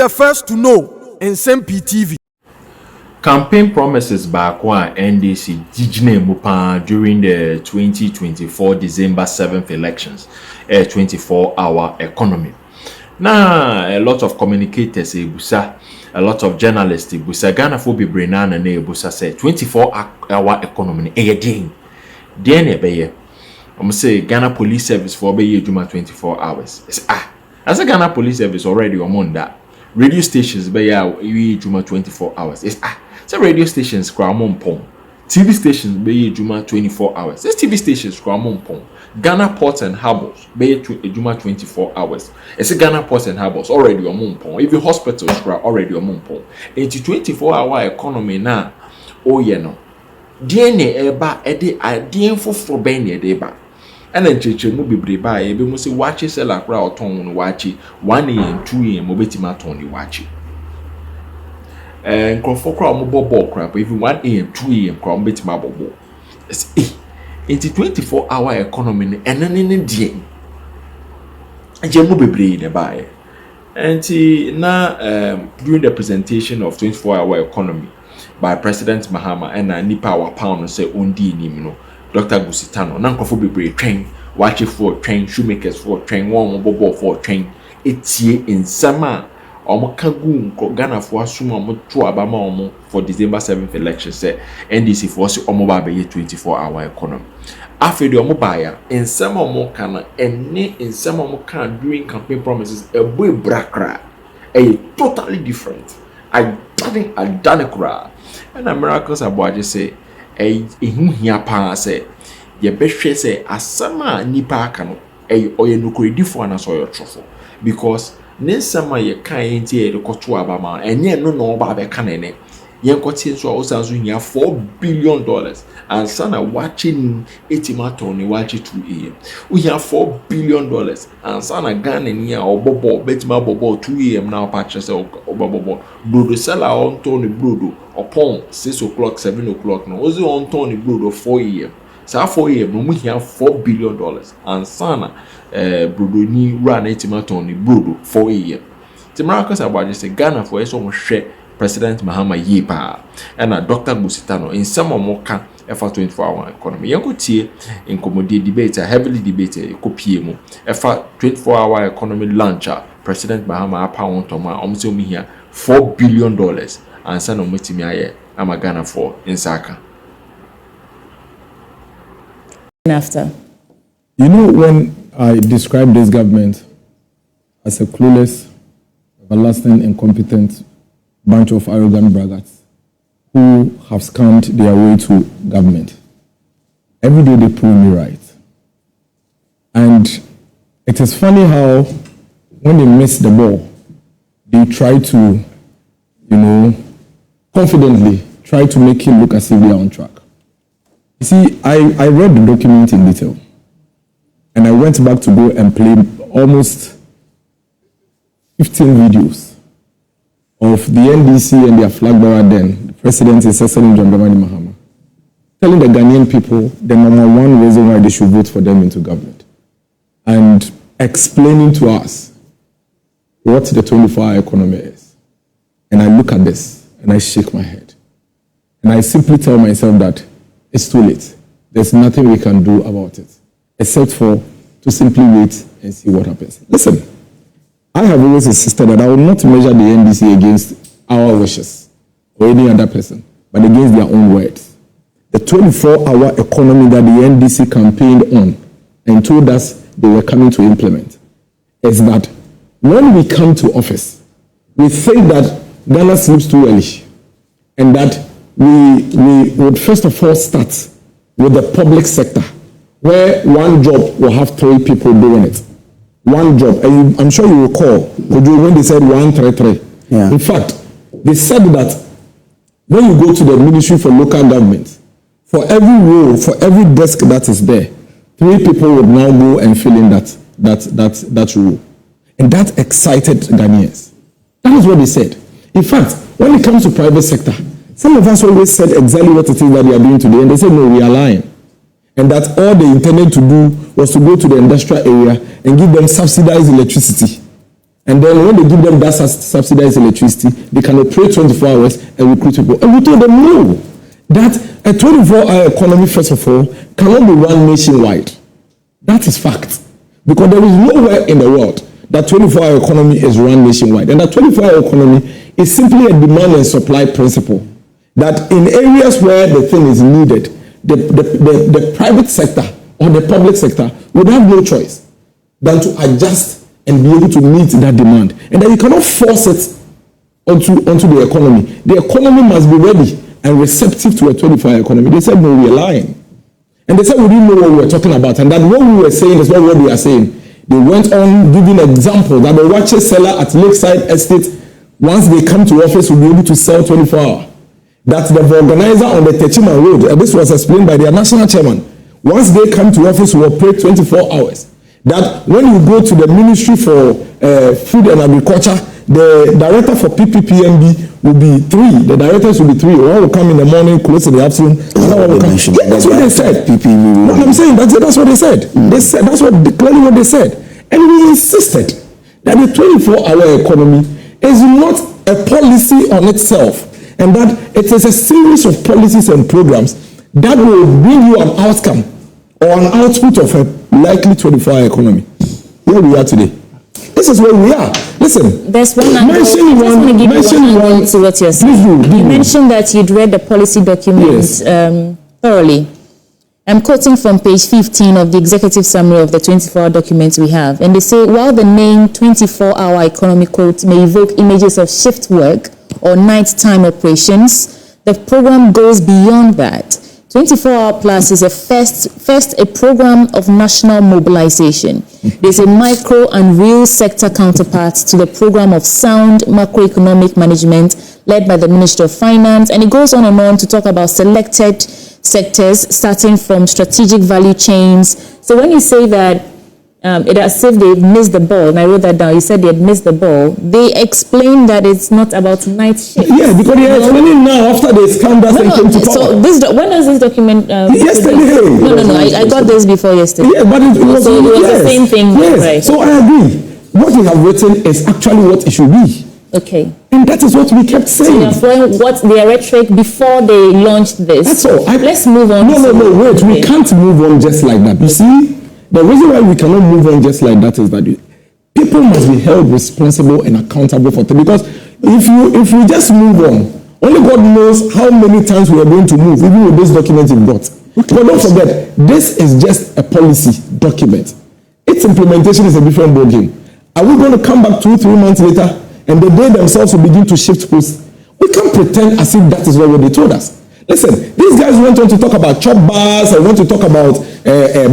the first to know. Nsem-Pii TV. Campaign promises by NDC Dijne Mupa during the 2024 December 7th elections, a 24-hour economy. Now, a lot of communicators, a lot of journalists, Ghana for be Brennan and Ebusa say 24-hour economy, a day. Then I'm say Ghana Police Service for be 24 hours. As a Ghana Police Service already on that. Radio stations be 24 hours. So radio stations kramon pong. TV stations be 24 hours. This TV stations kramon pong. Ghana Ports and Harbors be 24 hours. It's a Ghana Ports and Harbors already on pong. Even hospitals already on pong. Into 24-hour economy now. Oh yeah no. DNA eba ede adien for ben eba. And then cheche mu bebre ba e be mu se waakye sell akra oton no waakye 1 am 2 am obetima ton ni waakye nkrofo kra mo bobo kra but even 1 am 2 am kra obetima bobo it's 24-hour economy enene ne die aje mu bebre ne ba e enti na during the presentation of 24-hour economy by President Mahama and nipa wa pound say ondi nim no Dr. Gusitano, Nankofo be train, watch it for train, shoemakers for train, one bobo for train. It's ye in summer. Omokagun, Ghana for Suma to Abama for December 7th election, say NDC for Omoba 24-hour economy. After the Omobaya, in summer more can and in summer more can during campaign promises a boy brakra, a totally different. I done a cry. And Americans Aboagye say. Ehu hia pa se ye behwe se asama nipa aka no oye nukuredifo ana so yotrofo because nensama ye kan enti e rekoto abama enye no no ba be kanene ye nkotie so osanso hia $4 billion and sana watching etimato ni wachi 2 am we have $4 billion and sana Ghana ni a obobo betima bobo 2 am now patch se obobo brodo sella on to ni brodo upon 6 o'clock 7 o'clock no ozi on to ni brodo 4 am sa 4 am no mu hia $4 billion and sana brodo ni run etimato ni brodo 4 am Timarakas Aboagye say Ghana for eso mo hwe President Mahama Yipa and Dr. Gusitano in some moka for 24-hour economy. Yanko tie in commodity debate, heavily debated, kopiemo. For 24-hour economy launcher, President Mahama pound toma almost me here $4 billion and son of Mutimiaye Amagana for in Saka. After, you know, when I describe this government as a clueless, everlasting, incompetent bunch of arrogant braggarts who have scammed their way to government. Every day they prove me right. And it is funny how when they miss the ball, they try to, confidently try to make it look as if they are on track. You see, I read the document in detail. And I went back to go and play almost 15 videos of the NDC and their flag bearer then, the president is John Dramani Mahama, telling the Ghanaian people the number one reason why they should vote for them into government, and explaining to us what the 24-hour economy is. And I look at this and I shake my head. And I simply tell myself that it's too late. There's nothing we can do about it, except for to simply wait and see what happens. Listen. I have always insisted that I will not measure the NDC against our wishes or any other person, but against their own words. The 24-hour economy that the NDC campaigned on and told us they were coming to implement is that when we come to office, we think that Ghana sleeps too early and that we would first of all start with the public sector where one job will have 3 people doing it. One job, and I'm sure you recall when they said 133. Yeah. In fact, they said that when you go to the Ministry for Local Government, for every role, for every desk that is there, 3 people would now go and fill in that role. And that excited Ghanaians. That is what they said. In fact, when it comes to private sector, some of us always said exactly what it is that they are doing today, and they said, no, we are lying. And that all they intended to do was to go to the industrial area and give them subsidized electricity And then when they give them that subsidized electricity, they can operate 24 hours and recruit people. And we told them no, that a 24-hour economy, first of all, cannot be run nationwide. That is fact. Because there is nowhere in the world that 24-hour economy is run nationwide. And that 24-hour economy is simply a demand and supply principle. That in areas where the thing is needed, the private sector or the public sector would have no choice than to adjust and be able to meet that demand. And that you cannot force it onto the economy. The economy must be ready and receptive to a 24-hour economy. They said, no, we're lying. And they said we didn't know what we were talking about, and that what we were saying is not what we are saying. They went on giving example that the waakye seller at Lakeside Estate, once they come to office, will be able to sell 24 hours. That the organizer on the Techima Road, and this was explained by their national chairman, once they come to office, will operate 24 hours. That when you go to the Ministry for Food and Agriculture, the director for PPPMB will be 3. The directors will be 3. One will come in the morning, close in the afternoon. Another one will come. Yeah, that's what they said. No, I'm saying that's what they said. They said that's clearly what they said. And we insisted that the 24-hour economy is not a policy on itself, and that it is a series of policies and programs that will bring you an outcome or an output of a likely 24-hour economy. Here we are today. This is where we are. Listen. There's one angle. I just want to give you one angle to what you're saying. You mentioned that you'd read the policy documents thoroughly. I'm quoting from page 15 of the executive summary of the 24-hour documents we have. And they say, while the name 24-hour economy quote may evoke images of shift work or nighttime operations, the program goes beyond that. 24-hour plus is first a program of national mobilization. There's a micro and real sector counterpart to the program of sound macroeconomic management led by the Ministry of Finance, and it goes on and on to talk about selected sectors starting from strategic value chains. So when you say that it as if they've missed the ball, and I wrote that down, you said they had missed the ball, they explain that it's not about night shift. Yeah, because they are explaining now after they scandal and came to power. So when does this document yesterday. No, I got this before yesterday. Yeah, but it was the same thing. Yes. Right. So I agree. What we have written is actually what it should be. Okay. And that is what we kept saying. So you're what their rhetoric before they launched this. That's all. Let's move on. No, wait. Okay. We can't move on just like that. You see, the reason why we cannot move on just like that is that people must be held responsible and accountable for things. Because if we just move on, only God knows how many times we are going to move, even with this document you've got. But don't forget, this is just a policy document. Its implementation is a different ballgame. Are we going to come back 2-3 months later and the day themselves will begin to shift posts? We can't pretend as if that is not what they told us. Listen, these guys went on to talk about chop bars, and went to talk about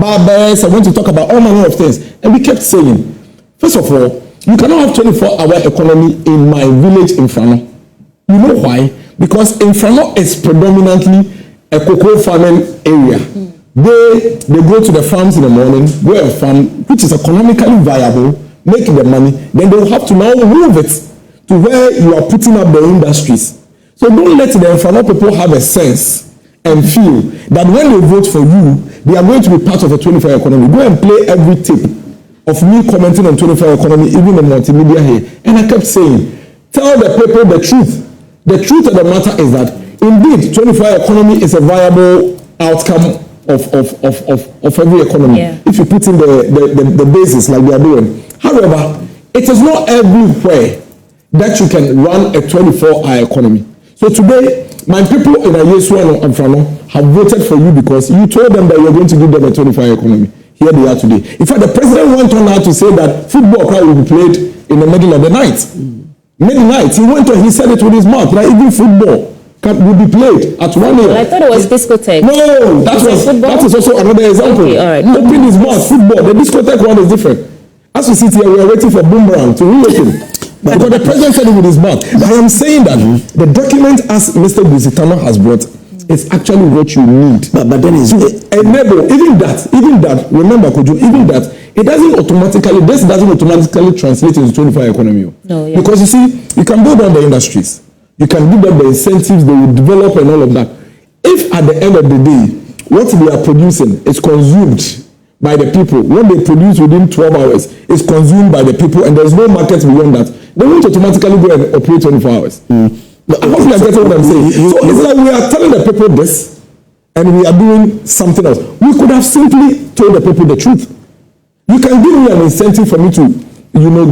barbers, and went to talk about all manner of things. And we kept saying, first of all, you cannot have 24-hour economy in my village in Frano. You know why? Because in Frano is predominantly a cocoa farming area. They go to the farms in the morning, go and farm, which is economically viable, make the money, then they will have to now move it to where you are putting up the industries. So don't let the Enfano people have a sense and feel that when they vote for you, they are going to be part of a 24-hour economy. Go and play every tip of me commenting on 24-hour economy, even in multimedia here. And I kept saying, tell the people the truth. The truth of the matter is that, indeed, 24-hour economy is a viable outcome of every economy. Yeah. If you put in the basis like we are doing. However, it is not everywhere that you can run a 24-hour economy. So today, my people in Ayesu and Frano have voted for you because you told them that you are going to give them a 24-hour economy. Here they are today. In fact, the president went on now to say that football will be played in the middle of the night. Midnight. He went on, he said it with his mouth, that even football will be played at 1 a.m. Well, I thought it was discotheque. No, that is also another example. Okay, all right. Open his mouth, football. The discotheque one is different. As we sit here, we are waiting for Boomerang to reopen. Because the president said it with his mouth. I am saying that the document, as Mr. Busitano has brought, is actually what you need. But then it's enable, even that, remember, Kojo, even that, this doesn't automatically translate into 24-hour economy. No, yeah. Because you see, you can build on the industries. You can give them the incentives, they will develop and all of that. If at the end of the day, what we are producing is consumed by the people. What they produce within 12 hours is consumed by the people, and there's no market beyond that. They won't automatically go and operate 24 hours. I hope you are getting what I'm saying. So it's like we are telling the people this, and we are doing something else. We could have simply told the people the truth. You can give me an incentive for me to,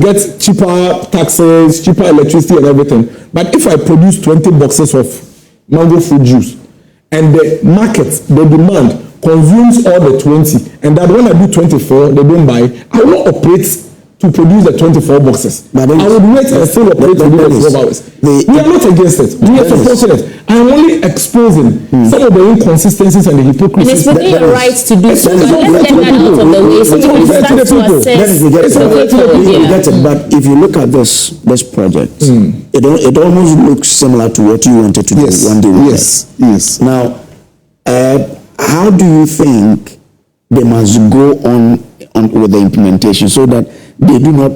get cheaper taxes, cheaper electricity and everything. But if I produce 20 boxes of mango fruit juice, and the market, the demand, consumes all the 20, and that when I do 24, they don't buy, I will not operate to produce the 24 boxes. But I would wait and still operate within the 12 hours. We are not against it. We are supporting it. I am only exposing some of the inconsistencies and the hypocrisy. And it's within your right to do so. But let's get that out of the way so we can start to assess the way forward. But if you look at this project, it almost looks similar to what you wanted to do one day. Yes. Now, how do you think they must go on with the implementation so that they do not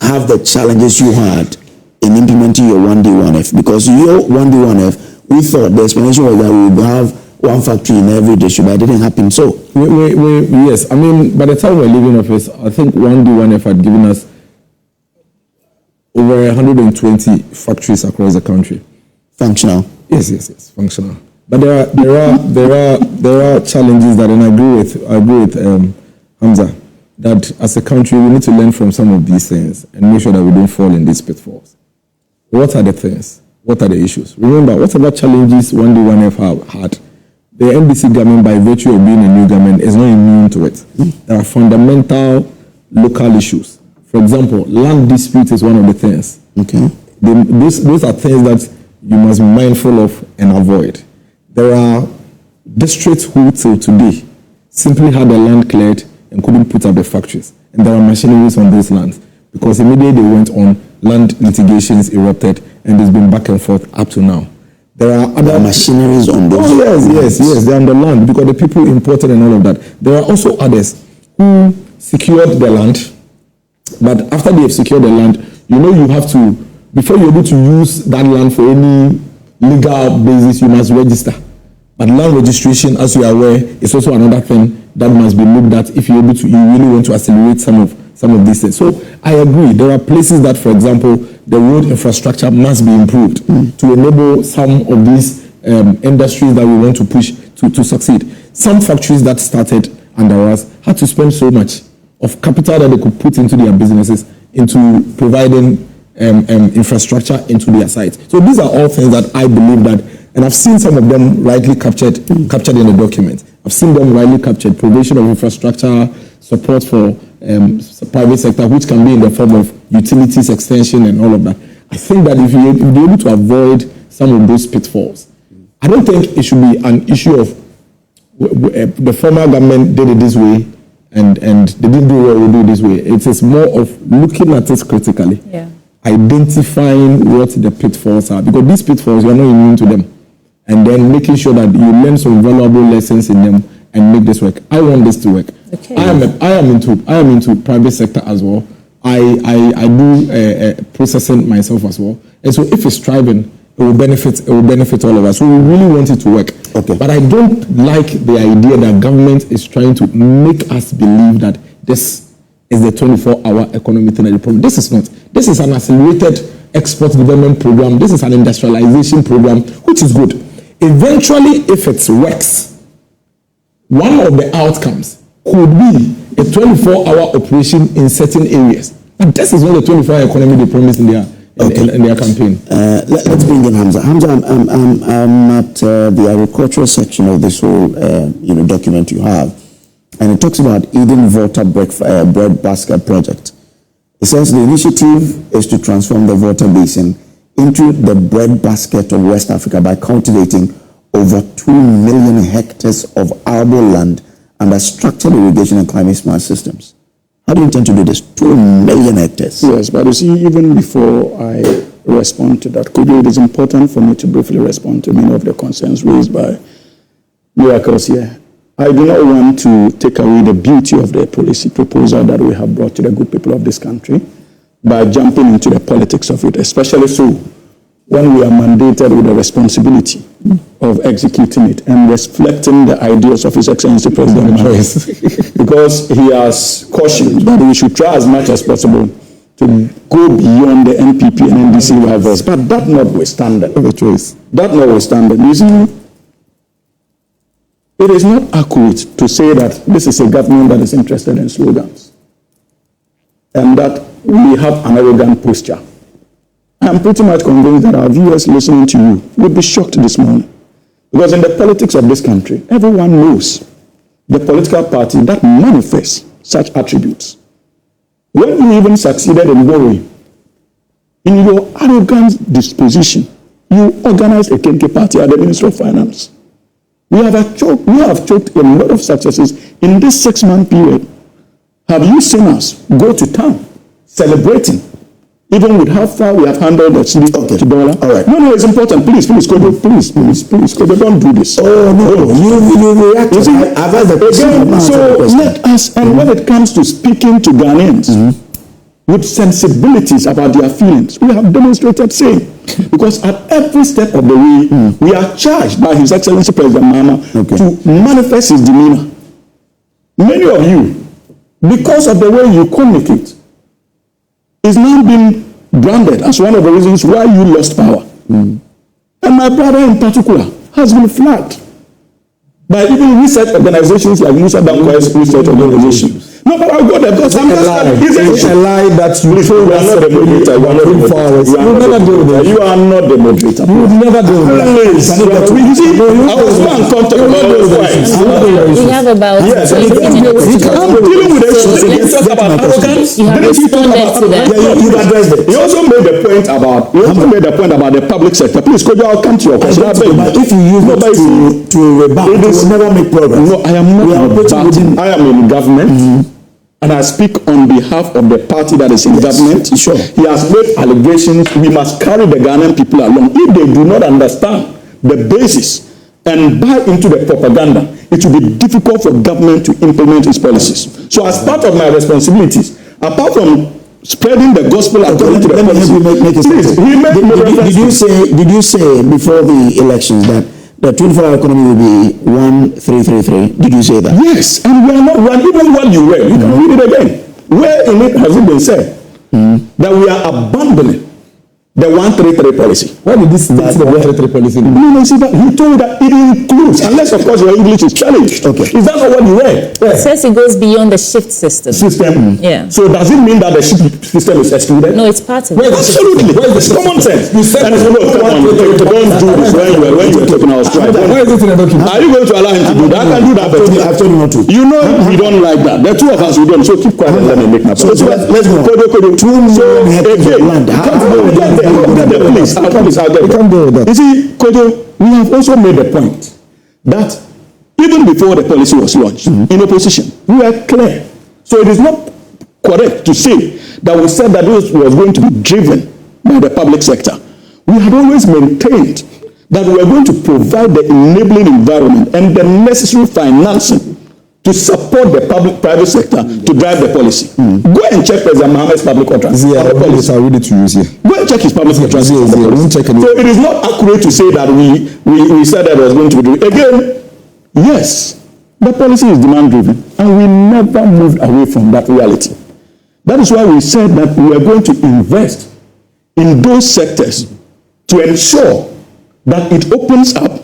have the challenges you had in implementing your 1D 1F? Because your 1D 1F, we thought the explanation was that we would have one factory in every district, but it didn't happen. So, yes, I mean, by the time we're leaving office, I think 1D 1F had given us over 120 factories across the country. Functional. Yes, functional. But there are challenges that, and I agree with Hamza, that as a country we need to learn from some of these things and make sure that we don't fall in these pitfalls. What are the things? What are the issues? Remember, whatever challenges 1D 1F had, the NDC government, by virtue of being a new government, is not immune to it. There are fundamental local issues. For example, land dispute is one of the things. Okay. Those are things that you must be mindful of and avoid. There are districts who till today simply had the land cleared and couldn't put up the factories. And there are machineries on those lands because immediately they went on, land litigations erupted, and it's been back and forth up to now. There are other machineries on those. Yes, they're on the land because the people imported and all of that. There are also others who secured the land, but after they have secured the land, you have to, before you're able to use that land for any legal basis, you must register. But land registration, as you are aware, is also another thing that must be looked at if you really want to accelerate some of these things. So I agree. There are places that, for example, the road infrastructure must be improved to enable some of these industries that we want to push to succeed. Some factories that started under us had to spend so much of capital that they could put into their businesses into providing infrastructure into their sites. So these are all things that I believe that. And I've seen some of them rightly captured in the document. I've seen them rightly captured, provision of infrastructure, support for private sector, which can be in the form of utilities extension and all of that. I think that if you're able to avoid some of those pitfalls, I don't think it should be an issue of the former government did it this way and they didn't do what we do this way. It is more of looking at it critically, identifying what the pitfalls are, because these pitfalls, you are not immune to them. And then making sure that you learn some valuable lessons in them and make this work. I want this to work. Okay. I am into private sector as well. I do processing myself as well. And so if it's thriving, it will benefit all of us. So we really want it to work. Okay. But I don't like the idea that government is trying to make us believe that this is the 24-hour economic thing. This is not. This is an accelerated export development program. This is an industrialization program, which is good. Eventually, if it works, one of the outcomes could be a 24-hour operation in certain areas. And this is not the 24-hour economy they promised in their campaign. Let's bring in Hamza. Hamza, I'm at the agricultural section of this whole document you have, and it talks about Eden Volta Bread Basket Project. It says the initiative is to transform the Volta Basin into the bread basket of West Africa by cultivating over 2 million hectares of arable land under structured irrigation and climate smart systems. How do you intend to do this? 2 million hectares. Yes, but you see, even before I respond to that, it is important for me to briefly respond to many of the concerns raised by Miracles here. I do not want to take away the beauty of the policy proposal that we have brought to the good people of this country by jumping into the politics of it, especially so when we are mandated with the responsibility of executing it and reflecting the ideas of His Excellency President Mahama. Because he has cautioned that we should try as much as possible to go beyond the NPP and NDC rivals. But that notwithstanding, you see, it is not accurate to say that this is a government that is interested in slogans and that we have an arrogant posture. I am pretty much convinced that our viewers listening to you would be shocked this morning. Because in the politics of this country, everyone knows the political party that manifests such attributes. When you even succeeded in borrowing, in your arrogant disposition, you organized a Kenke party at the Ministry of Finance. We have choked a lot of successes in this 6-month period. Have you seen us go to town celebrating, even with how far we have handled the city to dollar? All right. No, it's important. Please, Kodo, don't do this. Oh, no, you react. So let us, and when it comes to speaking to Ghanaians with sensibilities about their feelings, we have demonstrated same. Because at every step of the way, we are charged by His Excellency President Mahama to manifest his demeanor. Many of you, because of the way you communicate, is now being branded as one of the reasons why you lost power. And my brother in particular has been flagged by even research organizations like Musa Dankwa's research organization. No, but I'll go there because I'm just it's a lie that you told us. You are not the moderator. You would never do that. You see, I was so uncomfortable about those points. We have about 20 minutes. I'm dealing with issues. You talk about arrogance. You have responded to that. You addressed it. You also made the point about the public sector. Please, could you all come to your question? But if you use it to rebut, it will never make progress. No, I am not rebutting. I am in government. And I speak on behalf of the party that is in government. Sure. He has made allegations. We must carry the Ghanaian people along. If they do not understand the basis and buy into the propaganda, it will be difficult for government to implement its policies. So as part of my responsibilities, apart from spreading the gospel according to the policy, did you say before the elections that the 24-hour economy will be 1333? Did you say that? Yes, and we are not one. Even when you read, you can read it again. Where in it has it been said that we are abandoning the 133 policy? Why did this state the 133 policy? No, see that he told that it includes, unless of course your English is challenged. Okay. Is that not what you read? It says it goes beyond the shift system. Yeah. So does it mean that the shift system is excluded? No, it's part of it. Absolutely. It's common sense. You said don't do this when you're taking our strike. Why is it in the document? Are you going to allow him to do that? I can do that. I've told you not to. You know we don't like that. The two of us we don't. So keep quiet and let me make my point. So let's go. 2 million hectares of land. Please, I'll get it. You see, Kodo, we have also made a point that even before the policy was launched, in opposition, we were clear. So it is not correct to say that we said that this was going to be driven by the public sector. We had always maintained that we were going to provide the enabling environment and the necessary financing to support the private sector to drive the policy. Go and check President Mahama's public contracts. I'll read it to you here. Go and check his public contracts. So it is not accurate to say that we said that it was going to be driven. Again, yes, the policy is demand driven, and we never moved away from that reality. That is why we said that we are going to invest in those sectors to ensure that it opens up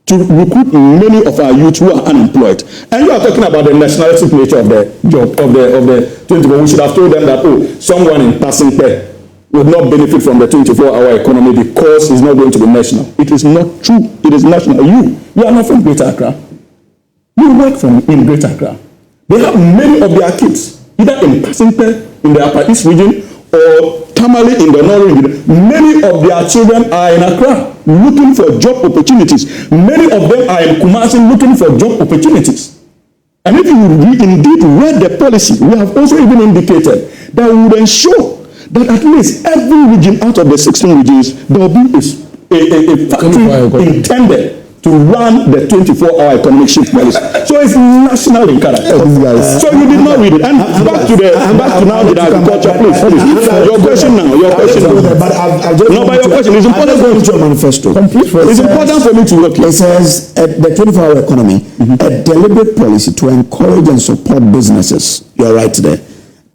to recruit many of our youth who are unemployed. And you are talking about the nationalistic nature of the job, of the 24. We should have told them that, someone in Nsem-Pii would not benefit from the 24-hour economy because it's not going to be national. It is not true. It is national. You are not from Greater Accra. You work in Greater Accra. They have many of their kids, either in Nsem-Pii, in the Upper East region, or Tamale in the North region. Many of their children are in Accra looking for job opportunities. Many of them are in Kumasi looking for job opportunities. And if you indeed read the policy, we have also even indicated that we would ensure that at least every region out of the 16 regions, there will be a factory intended to run the 24-hour economic shift policy. So it's national in character. So you did not read it. And back to now the agriculture, please. Your question now. Your question. But your question is important for me to manifesto. It's important for me to look. It says the 24-hour economy, a deliberate policy to encourage and support businesses. You're right there,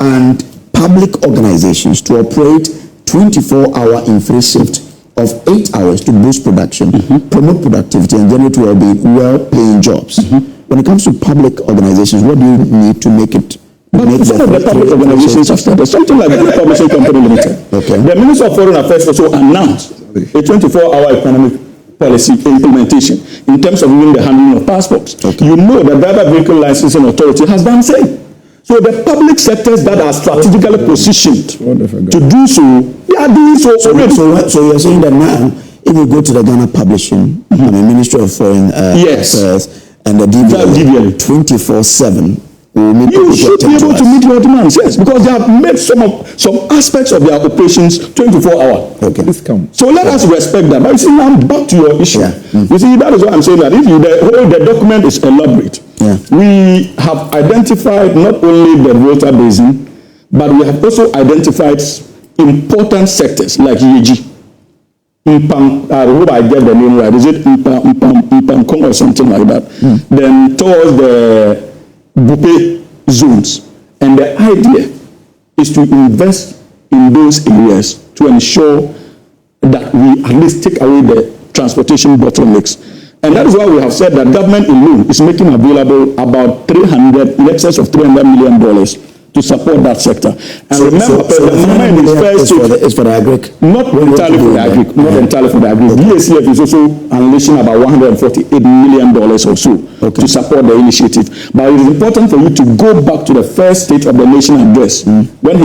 and public organizations to operate 24-hour in free shift of 8 hours to boost production, promote productivity, and generate well-paying jobs. When it comes to public organizations, what do you need to make it? Some of the public organizations have started something like the Publishing Company Limited. Okay. The Minister of Foreign Affairs also announced a 24-hour economic policy implementation in terms of even the handling of passports. Okay. You know the Driver Vehicle Licensing Authority has done the same. So the public sectors that are strategically positioned to do so, they are doing so already. So you're saying that now, if you go to the Ghana Publishing, Ministry of Foreign Affairs, and the DVL 24/7, you should be able to meet your demands, yes, because they have made some aspects of their operations 24-hour. Okay. So let us respect that. But you see, now back to your issue. Yeah. You see, that is why I'm saying that if the document is elaborate, we have identified not only the Volta Basin, but we have also identified important sectors like Yeji. I hope I get the name right. Is it Mpankong or something like that? Then towards the Bupe zones. And the idea is to invest in those areas to ensure that we at least take away the transportation bottlenecks. And that is why we have said that government alone is making available about in excess of $300 million to support that sector. And remember, President Mahama in his first is for the agric. Not entirely for the agric. Not entirely for the agric. DACF is also unleashing about $148 million or so to support the initiative. But it is important for you to go back to the first State of the Nation address when he